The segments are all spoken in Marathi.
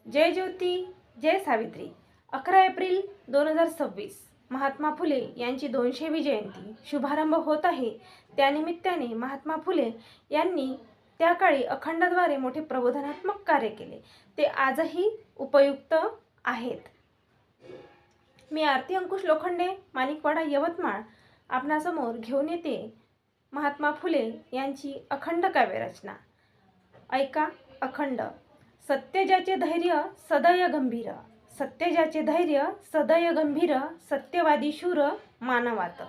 जय ज्योती जय सावित्री। 11 एप्रिल 2026 महात्मा फुले यांची 200वी जयंती शुभारंभ होत आहे। त्यानिमित्ताने महात्मा फुले यांनी त्या काळी अखंडद्वारे मोठे प्रबोधनात्मक कार्य केले, ते आजही उपयुक्त आहेत। मी आरती अंकुश लोखंडे, माणिकवाडा, यवतमाळ आपणासमोर घेऊन येते महात्मा फुले यांची अखंड काव्यरचना। ऐका अखंड। सत्य ज्याचे धैर्य सदय गंभीर, सत्य ज्याचे धैर्य सदय गंभीर, सत्यवादी शूर मानवात,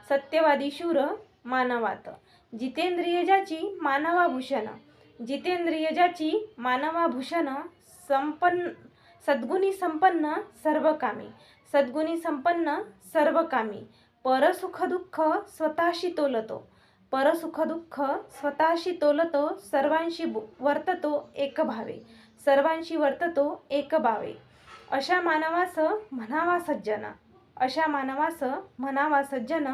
सत्यवादी शूर मानवात। जितेंद्रिय ज्याची मानवाभूषण, जितेंद्रिय ज्याची मानवाभूषण, संपन्न सद्गुणी संपन्न सर्वकामी, सद्गुणी संपन्न सर्वकामी। परसुख दुःख स्वतःशी तोलतो, परसुख दुःख स्वतःशी तोलतो, सर्वांशी वर्ततो एकभावे, सर्वांशी वर्ततो एकभावे। अशा मानवास म्हणावा सज्जन, अशा मानवास म्हणावा सज्जन,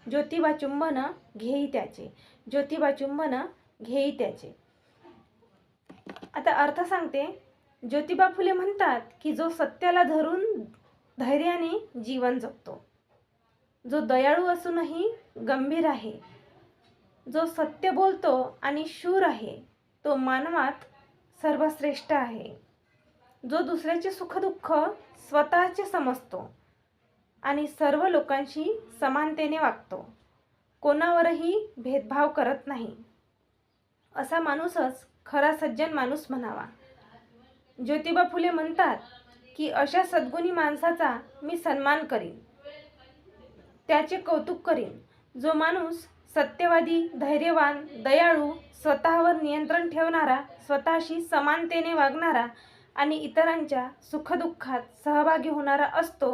ज्योतिबा चुंबन घेई त्याचे, ज्योतिबा चुंबन घेई त्याचे। आता अर्थ सांगते। ज्योतिबा फुले म्हणतात की जो सत्याला धरून धैर्याने जीवन जगतो, जो दयाळू असूनही गंभीर आहे, जो सत्य बोलतो आणि शूर आहे, तो मानवात सर्वश्रेष्ठ आहे। जो दुसऱ्याचे सुखदुःख स्वतःचे समजतो आणि सर्व लोकांशी समानतेने वागतो, कोणावरही भेदभाव करत नाही, असा माणूसच खरा सज्जन माणूस म्हणावा। ज्योतिबा फुले म्हणतात की अशा सद्गुणी माणसाचा मी सन्मान करीन, त्याचे कौतुक करीन, जो माणूस सत्यवादी, धैर्यवान, दयाळू, स्वतःवर नियंत्रण ठेवणारा, स्वतःशी समानतेने वागणारा आणि इतरांच्या सुखदुःखात सहभागी होणारा असतो,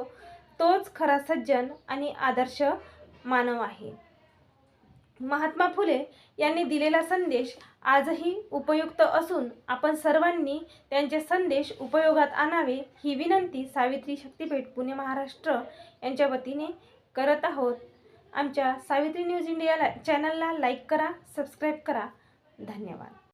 तोच खरा सज्जन आणि आदर्श मानव आहे। महात्मा फुले यांनी दिलेला संदेश आजही उपयुक्त असून आपण सर्वांनी त्यांचे संदेश उपयोगात आणावे ही विनंती सावित्री शक्तीपीठ पुणे महाराष्ट्र यांच्या वतीने करत आहोत। आमच्या सावित्री न्यूज इंडिया चॅनलला लाईक करा, सबस्क्राईब करा। धन्यवाद।